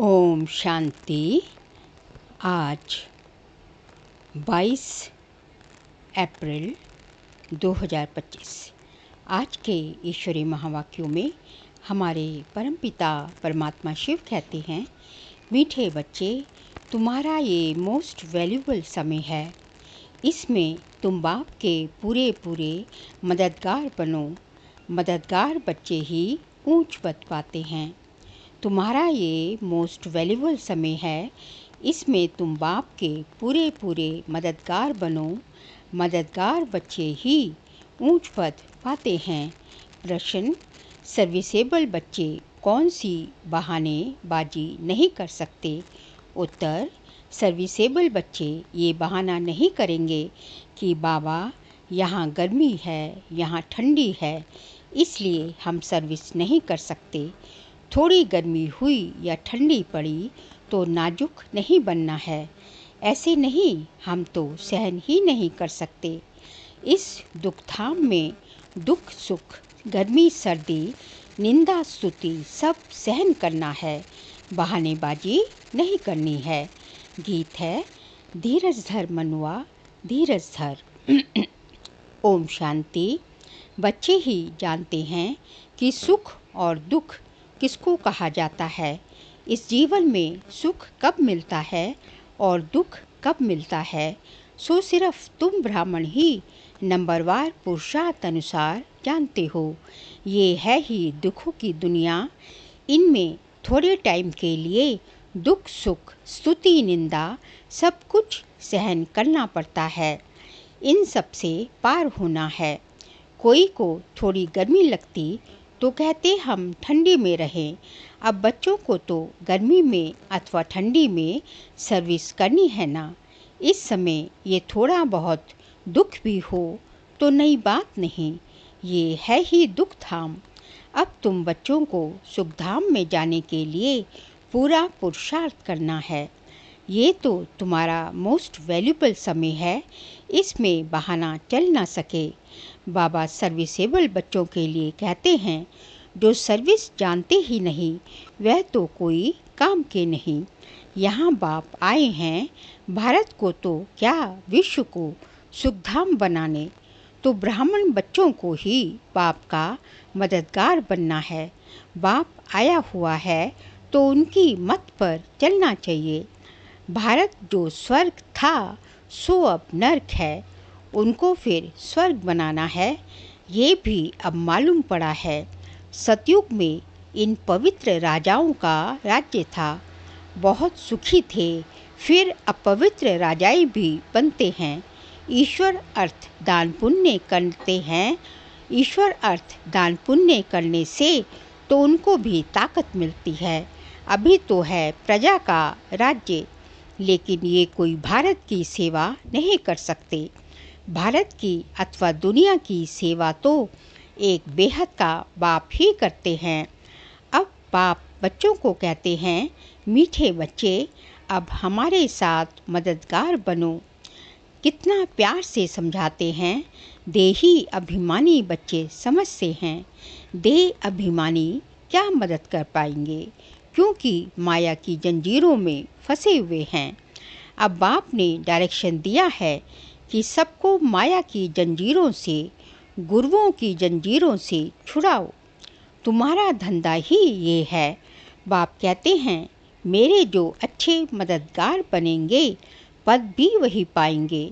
ओम शांति। आज 22 अप्रैल 2025। आज के ईश्वरीय महावाक्यों में हमारे परमपिता परमात्मा शिव कहते हैं, मीठे बच्चे, तुम्हारा ये मोस्ट वैल्यूबल समय है। इसमें तुम बाप के पूरे पूरे मददगार बनो। मददगार बच्चे ही ऊंच पद पाते हैं। तुम्हारा ये मोस्ट वैल्यूबल समय है। इसमें तुम बाप के पूरे पूरे मददगार बनो। मददगार बच्चे ही ऊंच पद पाते हैं। प्रश्न: सर्विसेबल बच्चे कौन सी बहानेबाजी नहीं कर सकते? उत्तर: सर्विसेबल बच्चे ये बहाना नहीं करेंगे कि बाबा यहाँ गर्मी है, यहाँ ठंडी है, इसलिए हम सर्विस नहीं कर सकते। थोड़ी गर्मी हुई या ठंडी पड़ी तो नाजुक नहीं बनना है। ऐसे नहीं, हम तो सहन ही नहीं कर सकते। इस दुखधाम में दुख सुख, गर्मी सर्दी, निंदा स्तुति सब सहन करना है, बहानेबाजी नहीं करनी है। गीत है, धीरज धर मनुआ धीरज धर। ओम शांति। बच्चे ही जानते हैं कि सुख और दुख किसको कहा जाता है। इस जीवन में सुख कब मिलता है और दुख कब मिलता है, सो सिर्फ तुम ब्राह्मण ही नंबरवार पुरुषार्थ अनुसार जानते हो। ये है ही दुखों की दुनिया। इनमें थोड़े टाइम के लिए दुख सुख स्तुति निंदा सब कुछ सहन करना पड़ता है। इन सब से पार होना है। कोई को थोड़ी गर्मी लगती तो कहते हम ठंडी में रहें। अब बच्चों को तो गर्मी में अथवा ठंडी में सर्विस करनी है ना। इस समय ये थोड़ा बहुत दुख भी हो तो नई बात नहीं, ये है ही दुख धाम। अब तुम बच्चों को सुखधाम में जाने के लिए पूरा पुरुषार्थ करना है। ये तो तुम्हारा मोस्ट वैल्यूबल समय है। इसमें बहाना चल ना सके। बाबा सर्विसेबल बच्चों के लिए कहते हैं, जो सर्विस जानते ही नहीं वह तो कोई काम के नहीं। यहाँ बाप आए हैं भारत को तो क्या विश्व को सुखधाम बनाने। तो ब्राह्मण बच्चों को ही बाप का मददगार बनना है। बाप आया हुआ है तो उनकी मत पर चलना चाहिए। भारत जो स्वर्ग था सो अब नर्क है। उनको फिर स्वर्ग बनाना है, ये भी अब मालूम पड़ा है। सतयुग में इन पवित्र राजाओं का राज्य था, बहुत सुखी थे। फिर अपवित्र राजाएं भी बनते हैं। ईश्वर अर्थ दान पुण्य करते हैं। ईश्वर अर्थ दान पुण्य करने से तो उनको भी ताकत मिलती है। अभी तो है प्रजा का राज्य, लेकिन ये कोई भारत की सेवा नहीं कर सकते। भारत की अथवा दुनिया की सेवा तो एक बेहद का बाप ही करते हैं। अब बाप बच्चों को कहते हैं, मीठे बच्चे, अब हमारे साथ मददगार बनो। कितना प्यार से समझाते हैं। देही अभिमानी बच्चे समझते हैं, देह अभिमानी क्या मदद कर पाएंगे, क्योंकि माया की जंजीरों में फंसे हुए हैं। अब बाप ने डायरेक्शन दिया है कि सबको माया की जंजीरों से, गुरुओं की जंजीरों से छुड़ाओ। तुम्हारा धंधा ही ये है। बाप कहते हैं, मेरे जो अच्छे मददगार बनेंगे पद भी वही पाएंगे।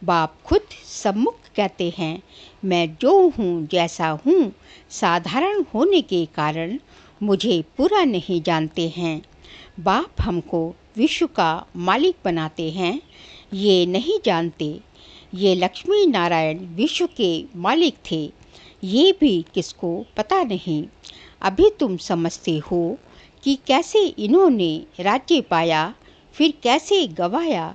बाप खुद सम्मुख कहते हैं, मैं जो हूँ जैसा हूँ, साधारण होने के कारण मुझे पूरा नहीं जानते हैं। बाप हमको विश्व का मालिक बनाते हैं, ये नहीं जानते। ये लक्ष्मी नारायण विश्व के मालिक थे, ये भी किसको पता नहीं। अभी तुम समझते हो कि कैसे इन्होंने राज्य पाया, फिर कैसे गवाया।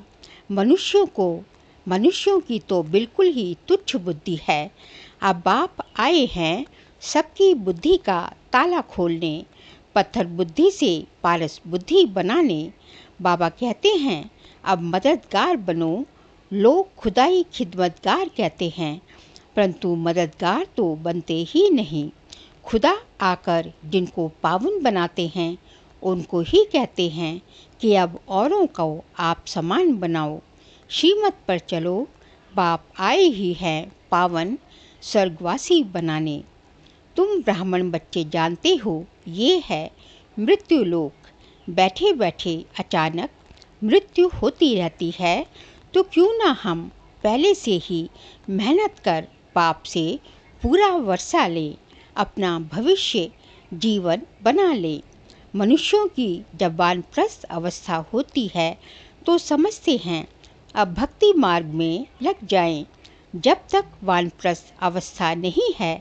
मनुष्यों की तो बिल्कुल ही तुच्छ बुद्धि है। अब बाप आए हैं सबकी बुद्धि का ताला खोलने, पत्थर बुद्धि से पारस बुद्धि बनाने। बाबा कहते हैं, अब मददगार बनो। लोग खुदाई खिदमतगार कहते हैं, परंतु मददगार तो बनते ही नहीं। खुदा आकर जिनको पावन बनाते हैं उनको ही कहते हैं कि अब औरों को आप समान बनाओ, श्रीमत पर चलो, बाप आए ही हैं पावन स्वर्गवासी बनाने। तुम ब्राह्मण बच्चे जानते हो ये है मृत्यु लोक, बैठे बैठे अचानक मृत्यु होती रहती है, तो क्यों ना हम पहले से ही मेहनत कर पाप से पूरा वर्षा लें, अपना भविष्य जीवन बना लें। मनुष्यों की जब वानप्रस्थ अवस्था होती है तो समझते हैं अब भक्ति मार्ग में लग जाएं। जब तक वानप्रस्थ अवस्था नहीं है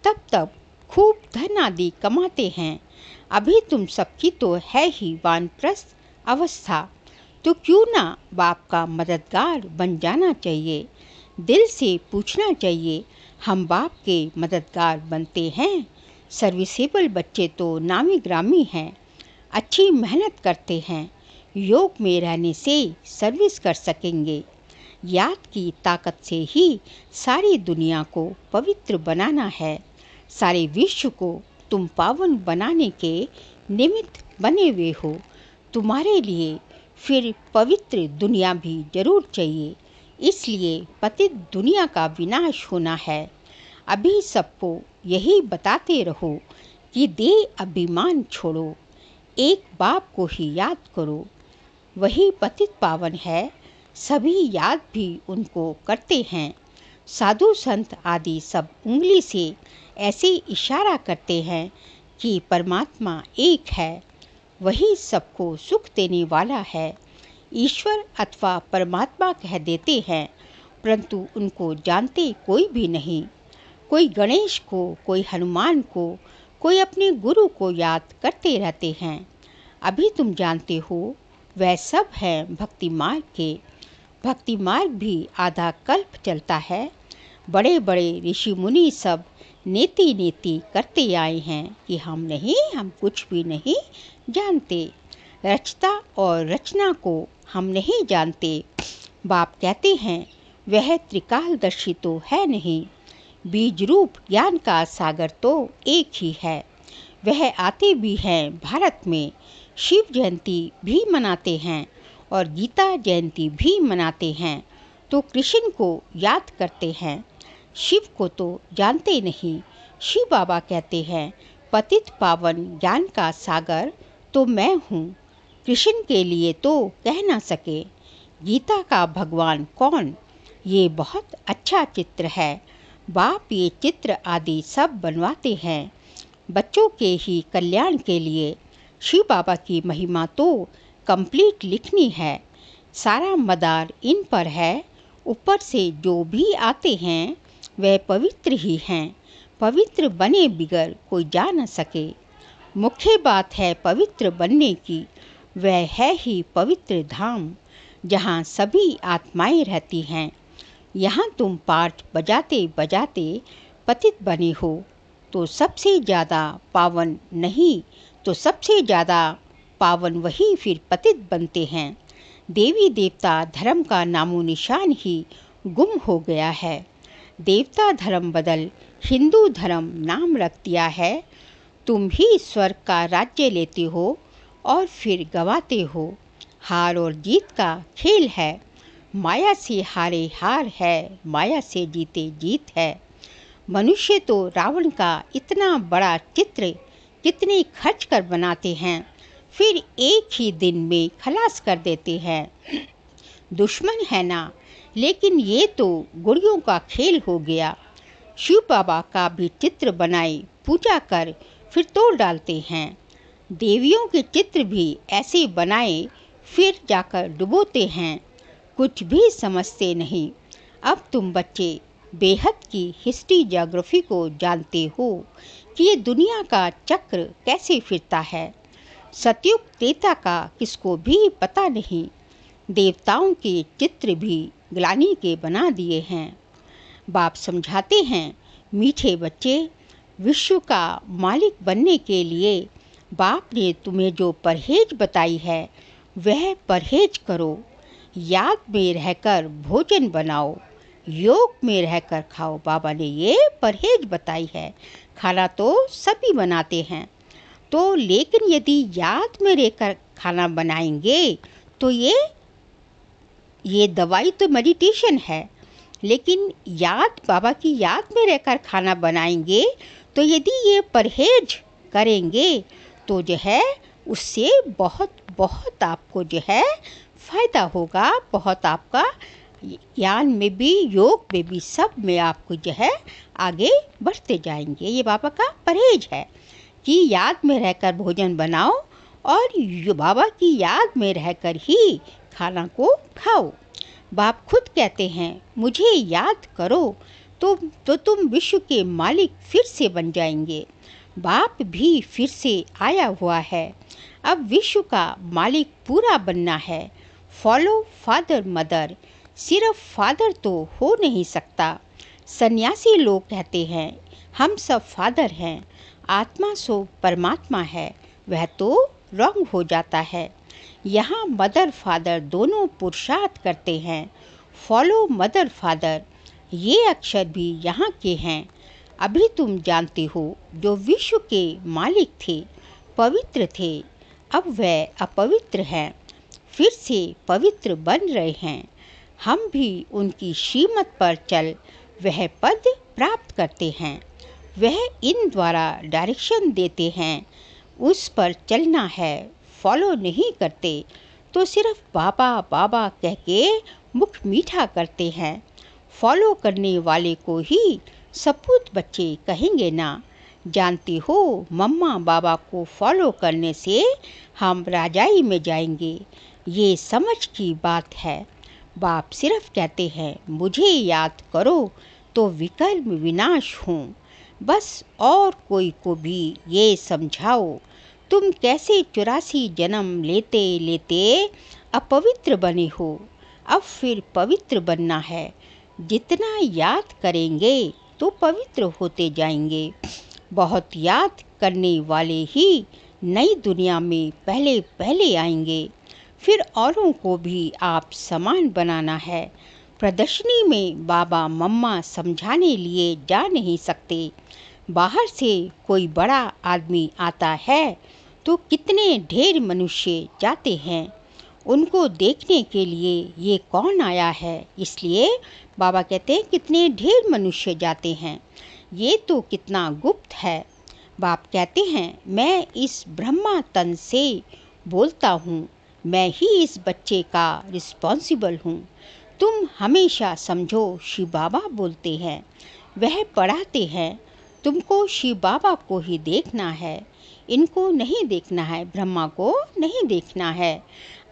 तब तक खूब धन आदि कमाते हैं। अभी तुम सबकी तो है ही वानप्रस्थ अवस्था, तो क्यों ना बाप का मददगार बन जाना चाहिए। दिल से पूछना चाहिए, हम बाप के मददगार बनते हैं। सर्विसेबल बच्चे तो नामी ग्रामी हैं, अच्छी मेहनत करते हैं, योग में रहने से सर्विस कर सकेंगे। याद की ताकत से ही सारी दुनिया को पवित्र बनाना है। सारे विश्व को तुम पावन बनाने के निमित्त बने हुए हो। तुम्हारे लिए फिर पवित्र दुनिया भी जरूर चाहिए, इसलिए पतित दुनिया का विनाश होना है। अभी सबको यही बताते रहो कि देह अभिमान छोड़ो, एक बाप को ही याद करो, वही पतित पावन है। सभी याद भी उनको करते हैं। साधु संत आदि सब उंगली से ऐसे इशारा करते हैं कि परमात्मा एक है, वही सबको सुख देने वाला है। ईश्वर अथवा परमात्मा कह देते हैं, परंतु उनको जानते कोई भी नहीं। कोई गणेश को, कोई हनुमान को, कोई अपने गुरु को याद करते रहते हैं। अभी तुम जानते हो वह सब है भक्ति मार्ग के। भक्ति मार्ग भी आधा कल्प चलता है। बड़े बड़े ऋषि मुनि सब नेति नेति करते आए हैं कि हम कुछ भी नहीं जानते, रचता और रचना को हम नहीं जानते। बाप कहते हैं वह त्रिकालदर्शी तो है नहीं, बीज रूप ज्ञान का सागर तो एक ही है। वह आते भी हैं भारत में, शिव जयंती भी मनाते हैं और गीता जयंती भी मनाते हैं, तो कृष्ण को याद करते हैं। शिव को तो जानते नहीं। शिव बाबा कहते हैं पतित पावन ज्ञान का सागर तो मैं हूँ, कृष्ण के लिए तो कह ना सके। गीता का भगवान कौन, ये बहुत अच्छा चित्र है। बाप ये चित्र आदि सब बनवाते हैं बच्चों के ही कल्याण के लिए। शिव बाबा की महिमा तो कंप्लीट लिखनी है, सारा मदार इन पर है। ऊपर से जो भी आते हैं वह पवित्र ही हैं, पवित्र बने बिगर कोई जा न सके। मुख्य बात है पवित्र बनने की, वह है ही पवित्र धाम जहाँ सभी आत्माएं रहती हैं। यहाँ तुम पाठ बजाते बजाते पतित बने हो तो सबसे ज़्यादा पावन नहीं, तो सबसे ज़्यादा पावन वही फिर पतित बनते हैं। देवी देवता धर्म का नामो निशान ही गुम हो गया है। देवता धर्म बदल हिंदू धर्म नाम रख दिया है। तुम ही स्वर्ग का राज्य लेते हो और फिर गवाते हो। हार और जीत का खेल है, माया से हारे हार है, माया से जीते जीत है। मनुष्य तो रावण का इतना बड़ा चित्र कितने खर्च कर बनाते हैं, फिर एक ही दिन में खलास कर देते हैं। दुश्मन है ना, लेकिन ये तो गुड़ियों का खेल हो गया। शिव बाबा का भी चित्र बनाए पूजा कर फिर तोड़ डालते हैं। देवियों के चित्र भी ऐसे बनाए फिर जाकर डुबोते हैं। कुछ भी समझते नहीं। अब तुम बच्चे बेहद की हिस्ट्री ज्योग्राफी को जानते हो कि ये दुनिया का चक्र कैसे फिरता है। सतयुग त्रेता का किसको भी पता नहीं। देवताओं के चित्र भी ग्लानि के बना दिए हैं। बाप समझाते हैं, मीठे बच्चे, विश्व का मालिक बनने के लिए बाप ने तुम्हें जो परहेज बताई है वह परहेज करो। याद में रहकर भोजन बनाओ, योग में रहकर खाओ। बाबा ने ये परहेज बताई है। खाना तो सभी बनाते हैं, तो लेकिन यदि याद में रहकर खाना बनाएंगे तो ये दवाई तो मेडिटेशन है, लेकिन बाबा की याद में रहकर खाना बनाएंगे तो यदि ये परहेज करेंगे तो जो है उससे बहुत बहुत आपको जो है फ़ायदा होगा। बहुत आपका ज्ञान में भी, योग में भी, सब में आपको जो है आगे बढ़ते जाएंगे। ये बाबा का परहेज है कि याद में रहकर भोजन बनाओ और बाबा की याद में रहकर ही खाना को खाओ। बाप खुद कहते हैं मुझे याद करो तो तुम विश्व के मालिक फिर से बन जाएंगे। बाप भी फिर से आया हुआ है। अब विश्व का मालिक पूरा बनना है। Follow father mother. सिर्फ फादर तो हो नहीं सकता। सन्यासी लोग कहते हैं हम सब फादर हैं, आत्मा सो परमात्मा है, वह तो रॉन्ग हो जाता है। यहाँ मदर फादर दोनों पुरुषार्थ करते हैं। फॉलो मदर फादर, ये अक्षर भी यहाँ के हैं। अभी तुम जानते हो जो विश्व के मालिक थे, पवित्र थे, अब वह अपवित्र हैं, फिर से पवित्र बन रहे हैं। हम भी उनकी श्रीमत पर चल वह पद प्राप्त करते हैं। वह इन द्वारा डायरेक्शन देते हैं, उस पर चलना है। फॉलो नहीं करते तो सिर्फ बाबा बाबा कह के मुख मीठा करते हैं। फॉलो करने वाले को ही सपूत बच्चे कहेंगे ना। जानते हो मम्मा बाबा को फॉलो करने से हम राजाई में जाएंगे, ये समझ की बात है। बाप सिर्फ कहते हैं मुझे याद करो तो विकल्प विनाश हूँ। बस और कोई को भी ये समझाओ तुम कैसे 84 जन्म लेते लेते अपवित्र बने हो, अब फिर पवित्र बनना है। जितना याद करेंगे तो पवित्र होते जाएंगे। बहुत याद करने वाले ही नई दुनिया में पहले पहले आएंगे। फिर औरों को भी आप समान बनाना है। प्रदर्शनी में बाबा मम्मा समझाने लिए जा नहीं सकते। बाहर से कोई बड़ा आदमी आता है तो कितने ढेर मनुष्य जाते हैं उनको देखने के लिए, ये कौन आया है। इसलिए बाबा कहते हैं कितने ढेर मनुष्य जाते हैं, ये तो कितना गुप्त है। बाप कहते हैं मैं इस ब्रह्मा तन से बोलता हूँ, मैं ही इस बच्चे का रिस्पॉन्सिबल हूँ। तुम हमेशा समझो शिव बाबा बोलते हैं, वह पढ़ाते हैं। तुमको शिव बाबा को ही देखना है, इनको नहीं देखना है, ब्रह्मा को नहीं देखना है।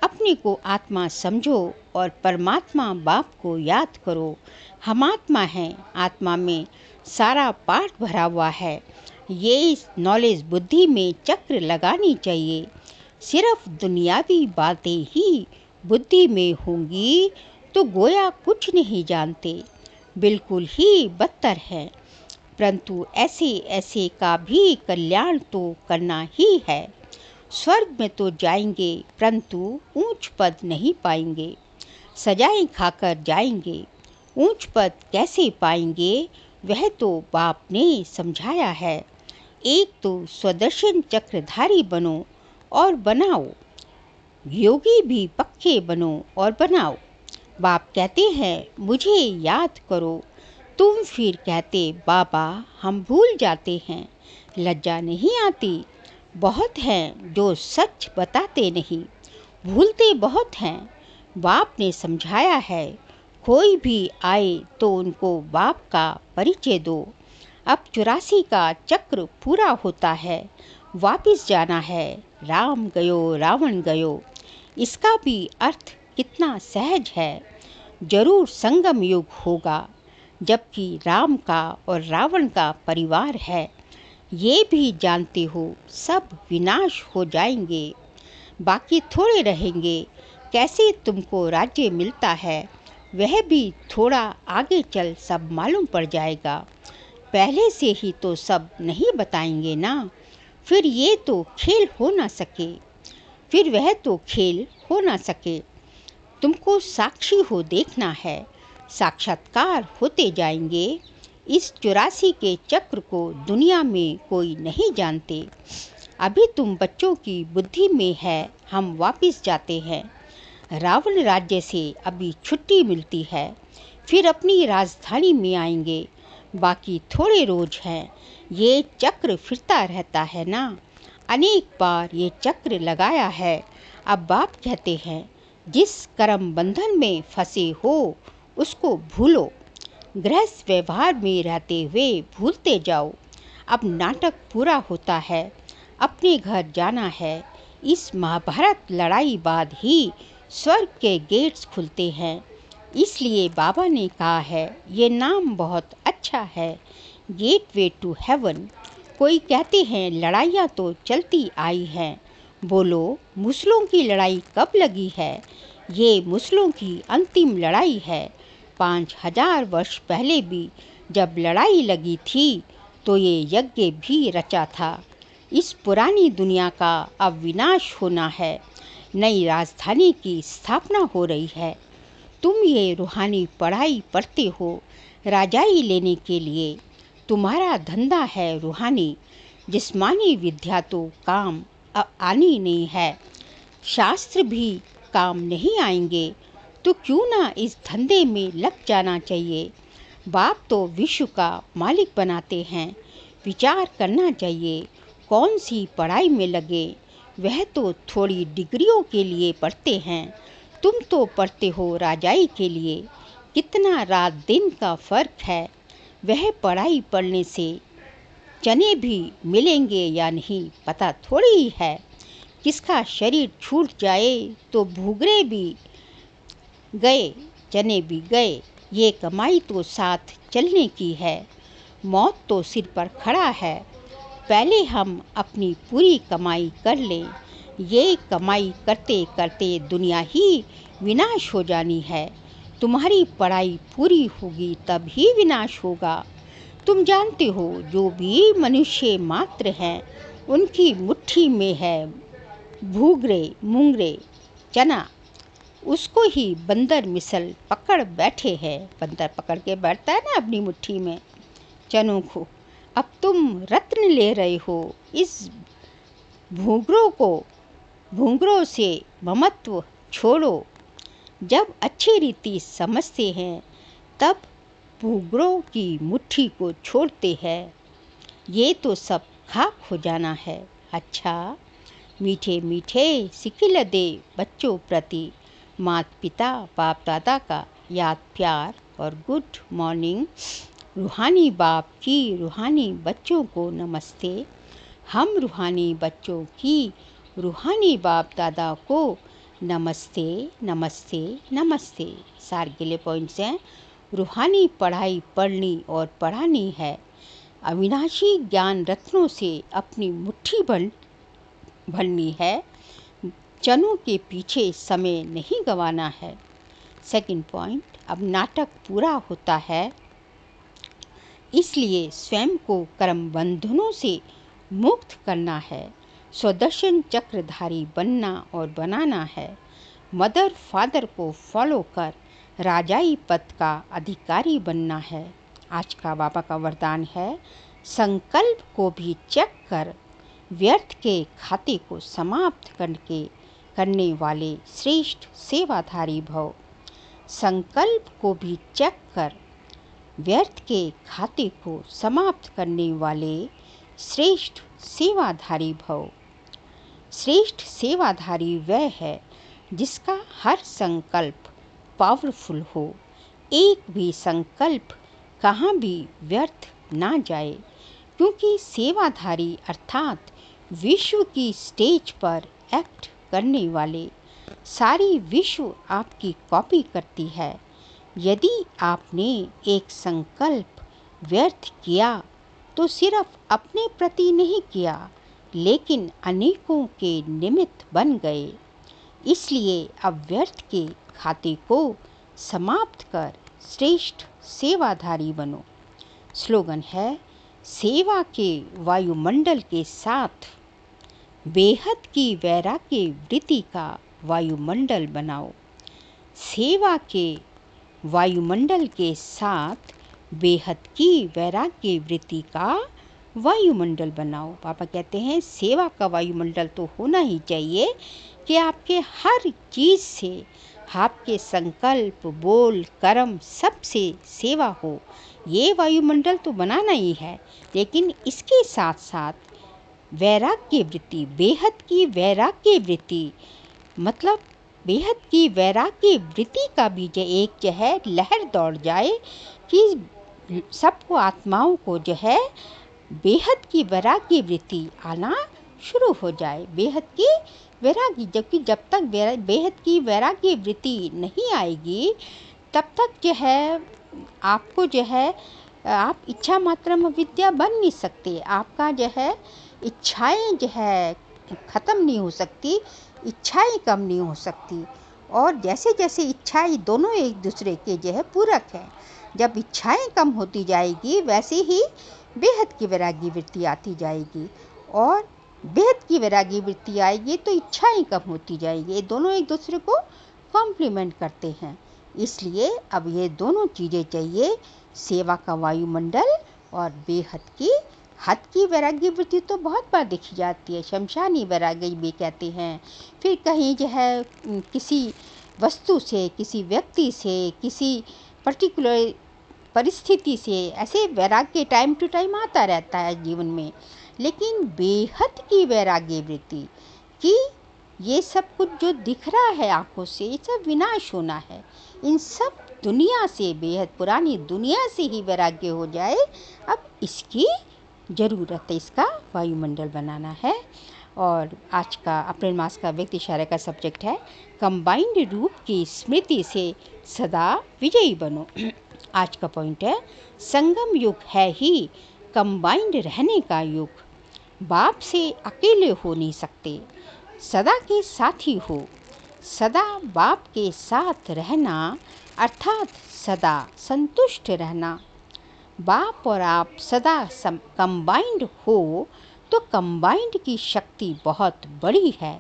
अपने को आत्मा समझो और परमात्मा बाप को याद करो। हम आत्मा हैं, आत्मा में सारा पाठ भरा हुआ है। ये नॉलेज बुद्धि में चक्र लगानी चाहिए। सिर्फ दुनियावी बातें ही बुद्धि में होंगी तो गोया कुछ नहीं जानते, बिल्कुल ही बदतर है। परंतु ऐसे ऐसे का भी कल्याण तो करना ही है। स्वर्ग में तो जाएंगे परंतु ऊंच पद नहीं पाएंगे। सजाएं खाकर जाएंगे, ऊंच पद कैसे पाएंगे वह तो बाप ने समझाया है। एक तो स्वदर्शन चक्रधारी बनो और बनाओ, योगी भी पक्के बनो और बनाओ। बाप कहते हैं मुझे याद करो, तुम फिर कहते बाबा हम भूल जाते हैं। लज्जा नहीं आती? बहुत हैं जो सच बताते नहीं, भूलते बहुत हैं। बाप ने समझाया है कोई भी आए तो उनको बाप का परिचय दो। अब 84 का चक्र पूरा होता है, वापिस जाना है। राम गयो रावण गयो, इसका भी अर्थ कितना सहज है। जरूर संगम युग होगा जबकि राम का और रावण का परिवार है। ये भी जानते हो सब विनाश हो जाएंगे, बाकी थोड़े रहेंगे। कैसे तुमको राज्य मिलता है वह भी थोड़ा आगे चल सब मालूम पड़ जाएगा। पहले से ही तो सब नहीं बताएंगे ना, फिर ये तो खेल हो ना सके, फिर वह तो खेल हो ना सके। तुमको साक्षी हो देखना है, साक्षात्कार होते जाएंगे। इस 84 के चक्र को दुनिया में कोई नहीं जानते। अभी तुम बच्चों की बुद्धि में है, हम वापिस जाते हैं। रावण राज्य से अभी छुट्टी मिलती है, फिर अपनी राजधानी में आएंगे। बाकी थोड़े रोज हैं। ये चक्र फिरता रहता है ना, अनेक बार ये चक्र लगाया है। अब बाप कहते हैं, जिस कर्म बंधन में फंसे हो उसको भूलो। गृहस्थ व्यवहार में रहते हुए भूलते जाओ। अब नाटक पूरा होता है, अपने घर जाना है। इस महाभारत लड़ाई बाद ही स्वर्ग के गेट्स खुलते हैं। इसलिए बाबा ने कहा है, ये नाम बहुत अच्छा है, गेटवे टू हेवन। कोई कहते हैं लड़ाइयाँ तो चलती आई हैं। बोलो, मुस्लिम की लड़ाई कब लगी है? ये मुस्लिम की अंतिम लड़ाई है। 5000 वर्ष पहले भी जब लड़ाई लगी थी तो ये यज्ञ भी रचा था। इस पुरानी दुनिया का अब विनाश होना है, नई राजधानी की स्थापना हो रही है। तुम ये रूहानी पढ़ाई पढ़ते हो राजाई लेने के लिए। तुम्हारा धंधा है रूहानी, जिस्मानी विद्या तो काम आनी नहीं है। शास्त्र भी काम नहीं आएंगे, तो क्यों ना इस धंधे में लग जाना चाहिए। बाप तो विश्व का मालिक बनाते हैं। विचार करना चाहिए कौन सी पढ़ाई में लगे। वह तो थोड़ी डिग्रियों के लिए पढ़ते हैं, तुम तो पढ़ते हो राजाई के लिए। कितना रात दिन का फर्क है। वह पढ़ाई पढ़ने से चने भी मिलेंगे या नहीं पता थोड़ी ही है। किसका शरीर छूट जाए तो भूगरे भी गए, चने भी गए। ये कमाई तो साथ चलने की है, मौत तो सिर पर खड़ा है। पहले हम अपनी पूरी कमाई कर लें। ये कमाई करते करते दुनिया ही विनाश हो जानी है। तुम्हारी पढ़ाई पूरी होगी तब ही विनाश होगा। तुम जानते हो, जो भी मनुष्य मात्र हैं उनकी मुट्ठी में है भूगरे मूंगरे चना, उसको ही बंदर मिसल पकड़ बैठे हैं। बंदर पकड़ के बैठता है ना अपनी मुट्ठी में चनों को। अब तुम रत्न ले रहे हो इस भूंगरों से ममत्व छोड़ो। जब अच्छी रीति समझते हैं तब भूंगरों की मुट्ठी को छोड़ते हैं। ये तो सब खाक हो जाना है। अच्छा, मीठे मीठे सिकिल दे बच्चों प्रति माता पिता बाप दादा का याद प्यार और गुड मॉर्निंग। रूहानी बाप की रूहानी बच्चों को नमस्ते। हम रूहानी बच्चों की रूहानी बाप दादा को नमस्ते नमस्ते नमस्ते। सार गिले पॉइंट्स हैं। रूहानी पढ़ाई पढ़नी और पढ़ानी है। अविनाशी ज्ञान रत्नों से अपनी मुट्ठी भरनी है। चनों के पीछे समय नहीं गंवाना है। सेकंड पॉइंट, अब नाटक पूरा होता है, इसलिए स्वयं को कर्म बंधनों से मुक्त करना है। स्वदर्शन चक्रधारी बनना और बनाना है। मदर फादर को फॉलो कर राजाई पद का अधिकारी बनना है। आज का बाबा का वरदान है, संकल्प को भी चेक कर व्यर्थ के खाते को समाप्त करने वाले श्रेष्ठ सेवाधारी भव। संकल्प को भी चेक कर व्यर्थ के खाते को समाप्त करने वाले श्रेष्ठ सेवाधारी भव। श्रेष्ठ सेवाधारी वह है जिसका हर संकल्प पावरफुल हो। एक भी संकल्प कहाँ भी व्यर्थ ना जाए, क्योंकि सेवाधारी अर्थात विश्व की स्टेज पर एक्ट करने वाले सारी विश्व आपकी कॉपी करती है। यदि आपने एक संकल्प व्यर्थ किया तो सिर्फ अपने प्रति नहीं किया, लेकिन अनेकों के निमित्त बन गए। इसलिए अब व्यर्थ के खाते को समाप्त कर श्रेष्ठ सेवाधारी बनो। स्लोगन है, सेवा के वायुमंडल के साथ बेहद की वैराग्य वृत्ति का वायुमंडल बनाओ। सेवा के वायुमंडल के साथ बेहद की वैराग्य वृत्ति का वायुमंडल बनाओ। पापा कहते हैं सेवा का वायुमंडल तो होना ही चाहिए कि आपके हर चीज़ से, आपके संकल्प, बोल, कर्म सब से सेवा हो। ये वायुमंडल तो बनाना ही है, लेकिन इसके साथ साथ वैराग्य वृत्ति, बेहद की वैराग्य वृत्ति, मतलब बेहद की वैराग्य वृत्ति का भी जो एक जो है लहर दौड़ जाए कि सबको, आत्माओं को जो है बेहद की वैराग्य वृत्ति आना शुरू हो जाए। बेहद की वैराग्य, जबकि जब तक बेहद की वैराग्य वृत्ति नहीं आएगी तब तक जो है आपको जो है आप इच्छा मात्रम विद्या बन नहीं सकते। आपका जो है इच्छाएं जो है ख़त्म नहीं हो सकती, इच्छाएं कम नहीं हो सकती। और जैसे जैसे इच्छाएं दोनों एक दूसरे के जो है पूरक हैं, जब इच्छाएं कम होती जाएगी वैसे ही बेहद की वैरागी वृत्ति आती जाएगी, और बेहद की वैरागी वृत्ति आएगी तो इच्छाएं कम होती जाएगी। ये दोनों एक दूसरे को कॉम्प्लीमेंट करते हैं। इसलिए अब ये दोनों चीज़ें चाहिए, सेवा का वायुमंडल और बेहद की, हद की वैराग्य वृत्ति तो बहुत बार देखी जाती है, शमशानी वैराग्य भी कहते हैं। फिर कहीं जो है किसी वस्तु से, किसी व्यक्ति से, किसी पर्टिकुलर परिस्थिति से ऐसे वैराग्य टाइम टू टाइम आता रहता है जीवन में। लेकिन बेहद की वैराग्य वृत्ति कि ये सब कुछ जो दिख रहा है आंखों से, ये सब विनाश होना है, इन सब दुनिया से, बेहद पुरानी दुनिया से ही वैराग्य हो जाए, अब इसकी ज़रूरत है, इसका वायुमंडल बनाना है। और आज का अप्रैल मास का व्यक्ति इशारे का सब्जेक्ट है कंबाइंड रूप की स्मृति से सदा विजयी बनो। आज का पॉइंट है संगम युग है ही कंबाइंड रहने का युग, बाप से अकेले हो नहीं सकते, सदा के साथी हो। सदा बाप के साथ रहना अर्थात सदा संतुष्ट रहना। बाप और आप सदा कंबाइंड हो तो कंबाइंड की शक्ति बहुत बड़ी है।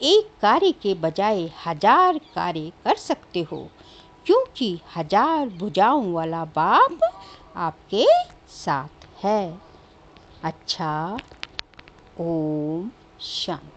एक कार्य के बजाय 1000 कार्य कर सकते हो, क्योंकि 1000 भुजाओं वाला बाप आपके साथ है। अच्छा, ओम शांति।